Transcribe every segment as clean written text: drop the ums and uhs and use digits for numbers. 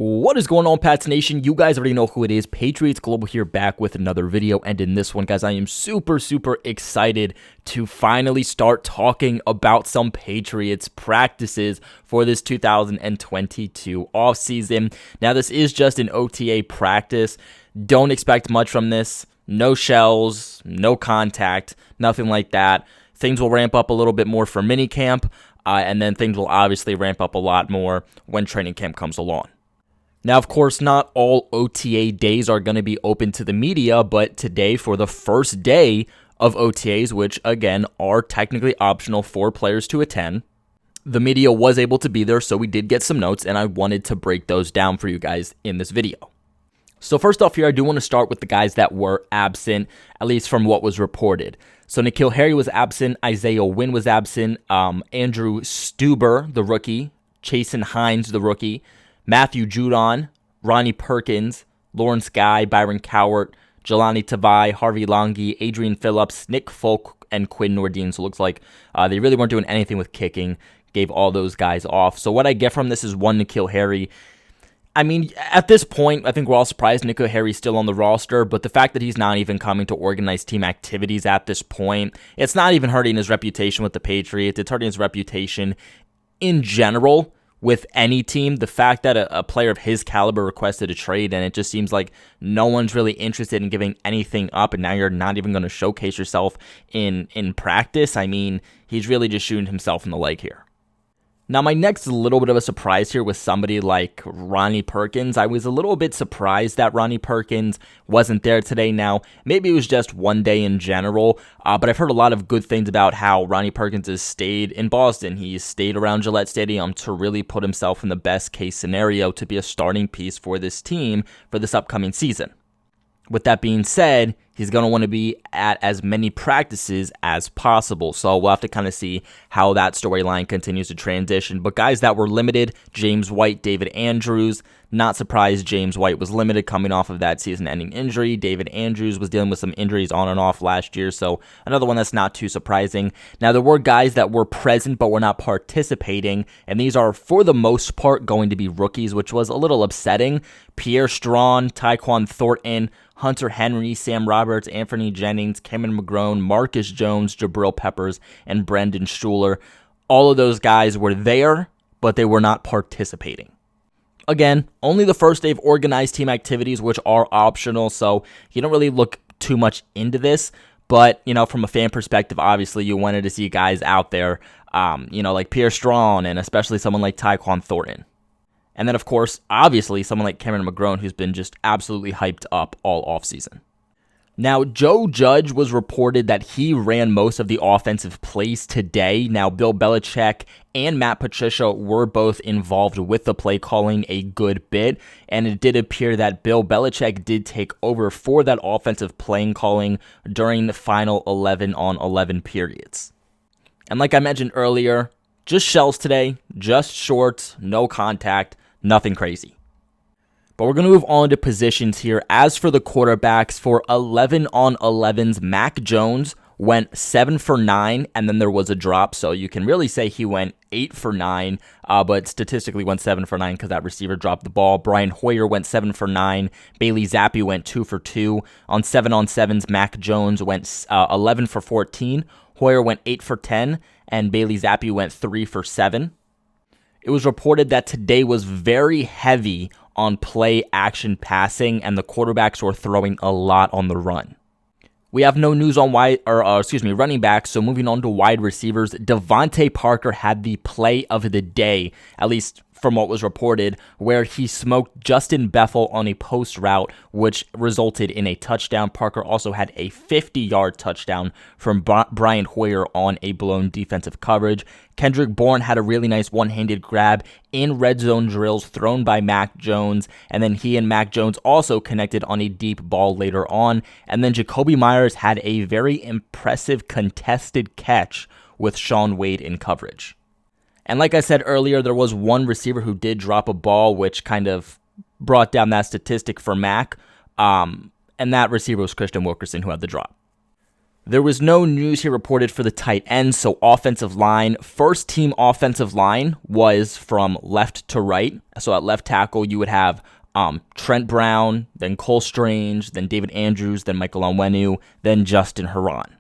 What is going on, Pats Nation? You guys already know who it is. Patriots Global here, back with another video. And in this one, guys, I am super excited to finally start talking about some Patriots practices for this 2022 offseason. Now, this is just an OTA practice. Don't expect much from this. No shells, no contact, nothing like that. Things will ramp up a little bit more for minicamp, and then things will obviously ramp up a lot more when training camp comes along. Now, of course, not all OTA days are going to be open to the media, but today, for the first day of OTAs, which, again, are technically optional for players to attend, the media was able to be there, so we did get some notes, and I wanted to break those down for you guys in this video. So first off here, I do want to start with the guys that were absent, at least from what was reported. So N'Keal Harry was absent, Isaiah Wynn was absent, Andrew Stuber, the rookie, Chasen Hines, the rookie, Matthew Judon, Ronnie Perkins, Lawrence Guy, Byron Cowart, Jelani Tavai, Harvey Longy, Adrian Phillips, Nick Folk, and Quinn Nordin. So it looks like they really weren't doing anything with kicking, gave all those guys off. So what I get from this is one N'Keal Harry. I mean, at this point, I think we're all surprised N'Keal Harry's still on the roster, but the fact that he's not even coming to organized team activities at this point, it's not even hurting his reputation with the Patriots. It's hurting his reputation in general with any team. The fact that a player of his caliber requested a trade, and it just seems like no one's really interested in giving anything up, and now you're not even going to showcase yourself in practice. I mean, he's really just shooting himself in the leg here. Now, my next little bit of a surprise here was somebody like Ronnie Perkins. I was a little bit surprised that Ronnie Perkins wasn't there today. Now, maybe it was just one day in general, but I've heard a lot of good things about how Ronnie Perkins has stayed in Boston. He's stayed around Gillette Stadium to really put himself in the best case scenario to be a starting piece for this team for this upcoming season. With that being said, he's going to want to be at as many practices as possible. So we'll have to kind of see how that storyline continues to transition. But guys that were limited, James White, David Andrews. Not surprised James White was limited coming off of that season-ending injury. David Andrews was dealing with some injuries on and off last year, so another one that's not too surprising. Now, there were guys that were present but were not participating, and these are, for the most part, going to be rookies, which was a little upsetting. Pierre Strachan, Tyquan Thornton, Hunter Henry, Sam Roberts, Anthony Jennings, Cameron McGrone, Marcus Jones, Jabril Peppers, and Brendan Schuler. All of those guys were there, but they were not participating. Again, only the first day of organized team activities, which are optional, so you don't really look too much into this. But, you know, from a fan perspective, obviously you wanted to see guys out there, like Pierre Strachan and especially someone like Tyquan Thornton. And then, of course, obviously, someone like Cameron McGrone, who's been just absolutely hyped up all offseason. Now, Joe Judge was reported that he ran most of the offensive plays today. Now, Bill Belichick and Matt Patricia were both involved with the play calling a good bit, and it did appear that Bill Belichick did take over for that offensive playing calling during the final 11-on-11 periods. And like I mentioned earlier, just shells today, just shorts, no contact, nothing crazy. But we're going to move on to positions here. As for the quarterbacks, for 11-on-11s, Mac Jones went 7 for 9, and then there was a drop. So you can really say he went 8 for 9, but statistically went 7 for 9 because that receiver dropped the ball. Brian Hoyer went 7 for 9. Bailey Zappi went 2 for 2. On 7-on-7s, Mac Jones went 11 for 14. Hoyer went 8 for 10, and Bailey Zappi went 3 for 7. It was reported that today was very heavy on play action passing, and the quarterbacks were throwing a lot on the run. We have no news on running backs, so moving on to wide receivers, Devontae Parker had the play of the day, at least from what was reported, where he smoked Justin Bethel on a post route, which resulted in a touchdown. Parker also had a 50-yard touchdown from Brian Hoyer on a blown defensive coverage. Kendrick Bourne had a really nice one-handed grab in red zone drills thrown by Mac Jones, and then he and Mac Jones also connected on a deep ball later on. And then Jacoby Myers had a very impressive contested catch with Shaun Wade in coverage. And like I said earlier, there was one receiver who did drop a ball, which kind of brought down that statistic for Mac. And that receiver was Christian Wilkerson, who had the drop. There was no news here reported for the tight end, so offensive line. First team offensive line was from left to right. So at left tackle, you would have Trent Brown, then Cole Strange, then David Andrews, then Michael Onwenu, then Justin Herron.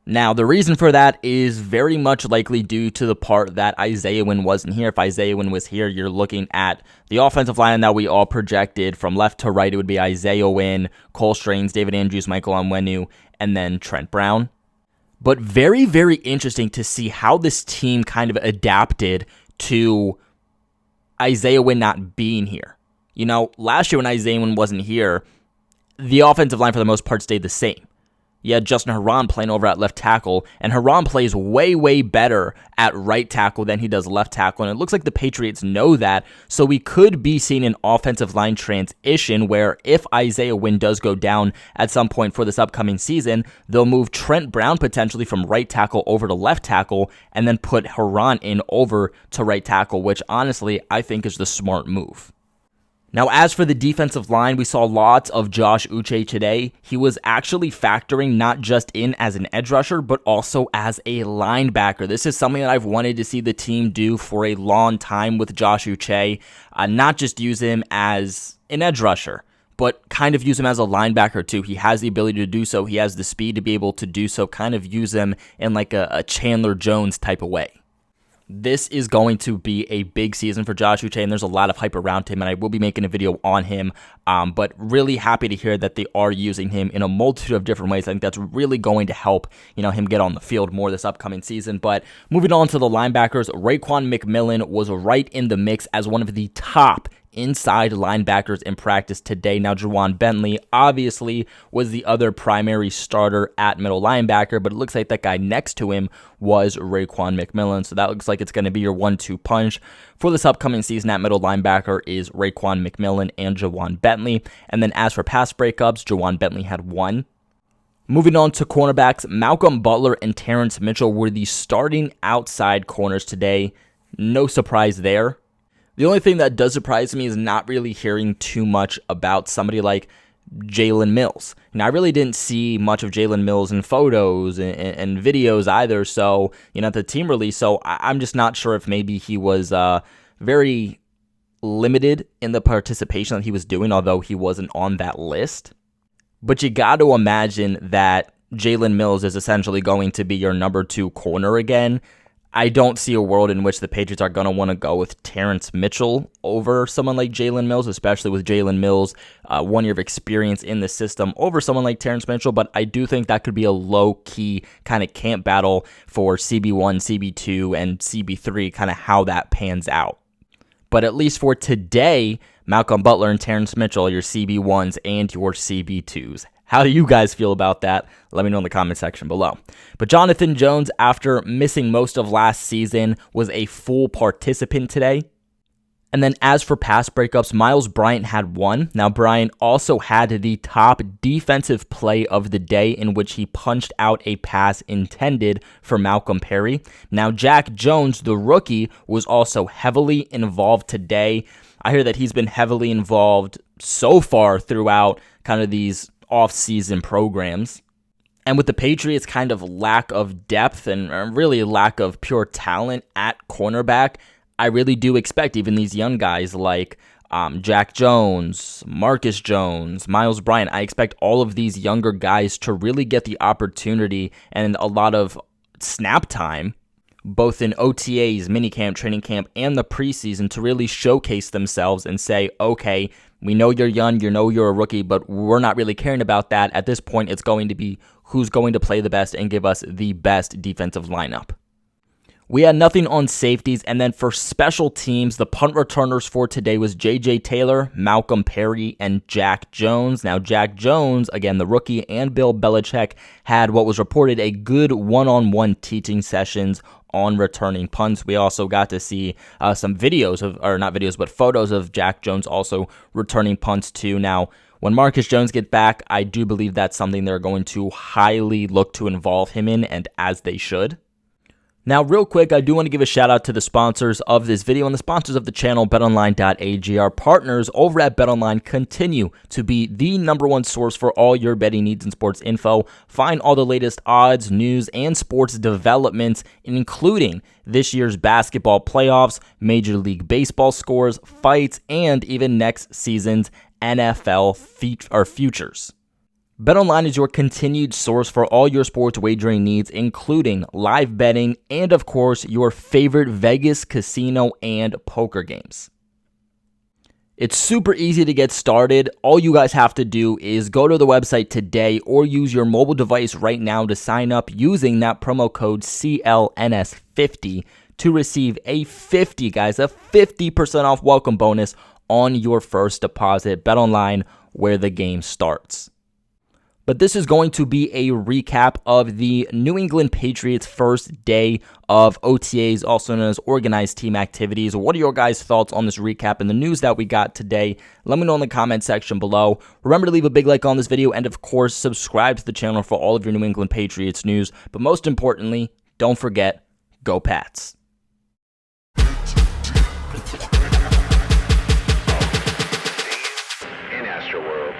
Now, the reason for that is very much likely due to the part that Isaiah Wynn wasn't here. If Isaiah Wynn was here, you're looking at the offensive line that we all projected from left to right. It would be Isaiah Wynn, Cole Strange, David Andrews, Michael Onwenu, and then Trent Brown. But very, very interesting to see how this team kind of adapted to Isaiah Wynn not being here. You know, last year when Isaiah Wynn wasn't here, the offensive line for the most part stayed the same. You had Justin Herron playing over at left tackle, and Herron plays way, way better at right tackle than he does left tackle, and it looks like the Patriots know that, so we could be seeing an offensive line transition where if Isaiah Wynn does go down at some point for this upcoming season, they'll move Trent Brown potentially from right tackle over to left tackle, and then put Herron in over to right tackle, which honestly I think is the smart move. Now, as for the defensive line, we saw lots of Josh Uche today. He was actually factoring not just in as an edge rusher, but also as a linebacker. This is something that I've wanted to see the team do for a long time with Josh Uche. Not just use him as an edge rusher, but kind of use him as a linebacker too. He has the ability to do so. He has the speed to be able to do so. Kind of use him in like a Chandler Jones type of way. This is going to be a big season for Josh Uche, and there's a lot of hype around him, and I will be making a video on him, but really happy to hear that they are using him in a multitude of different ways. I think that's really going to help, him get on the field more this upcoming season. But moving on to the linebackers, Rayquan Mcmillan was right in the mix as one of the top inside linebackers in practice today. Now, Juwan Bentley obviously was the other primary starter at middle linebacker, but it looks like that guy next to him was Rayquan Mcmillan. So that looks like it's going to be your 1-2 punch for this upcoming season at middle linebacker is Rayquan Mcmillan and Juwan Bentley. And then as for pass breakups, Juwan Bentley had one. Moving on to cornerbacks, Malcolm Butler and Terence Mitchell were the starting outside corners today. No surprise there. The only thing that does surprise me is not really hearing too much about somebody like Jalen Mills. I really didn't see much of Jalen Mills in photos and videos either, so, at the team release, so I'm just not sure if maybe he was very limited in the participation that he was doing, although he wasn't on that list. But you got to imagine that Jalen Mills is essentially going to be your number 2 corner again. I don't see a world in which the Patriots are going to want to go with Terence Mitchell over someone like Jalen Mills, especially with Jalen Mills, 1 year of experience in the system over someone like Terence Mitchell. But I do think that could be a low-key kind of camp battle for CB1, CB2, and CB3, kind of how that pans out. But at least for today, Malcolm Butler and Terence Mitchell are your CB1s and your CB2s. How do you guys feel about that? Let me know in the comment section below. But Jonathan Jones, after missing most of last season, was a full participant today. And then as for pass breakups, Miles Bryant had one. Now, Bryant also had the top defensive play of the day in which he punched out a pass intended for Malcolm Perry. Now, Jack Jones, the rookie, was also heavily involved today. I hear that he's been heavily involved so far throughout kind of these off-season programs. And with the Patriots' kind of lack of depth and really lack of pure talent at cornerback, I really do expect even these young guys like Jack Jones, Marcus Jones, Miles Bryant, I expect all of these younger guys to really get the opportunity and a lot of snap time, both in OTAs, minicamp, training camp, and the preseason to really showcase themselves and say, okay, we know you're young, you're a rookie, but we're not really caring about that. At this point, it's going to be who's going to play the best and give us the best defensive lineup. We had nothing on safeties, and then for special teams, the punt returners for today was J.J. Taylor, Malcolm Perry, and Jack Jones. Now, Jack Jones, again, the rookie, and Bill Belichick had what was reported a good one-on-one teaching sessions on returning punts. We also got to see some videos of, or not videos, but photos of Jack Jones also returning punts too. Now, when Marcus Jones gets back, I do believe that's something they're going to highly look to involve him in, and as they should. Now, real quick, I do want to give a shout out to the sponsors of this video and the sponsors of the channel, betonline.ag. Our partners over at BetOnline continue to be the #1 source for all your betting needs and sports info. Find all the latest odds, news, and sports developments, including this year's basketball playoffs, Major League Baseball scores, fights, and even next season's NFL futures. BetOnline is your continued source for all your sports wagering needs, including live betting and, of course, your favorite Vegas, casino, and poker games. It's super easy to get started. All you guys have to do is go to the website today or use your mobile device right now to sign up using that promo code CLNS50 to receive a 50% off welcome bonus on your first deposit. BetOnline, where the game starts. But this is going to be a recap of the New England Patriots' first day of OTAs, also known as organized team activities. What are your guys' thoughts on this recap and the news that we got today? Let me know in the comment section below. Remember to leave a big like on this video and, of course, subscribe to the channel for all of your New England Patriots news. But most importantly, don't forget, go Pats. In Astroworld.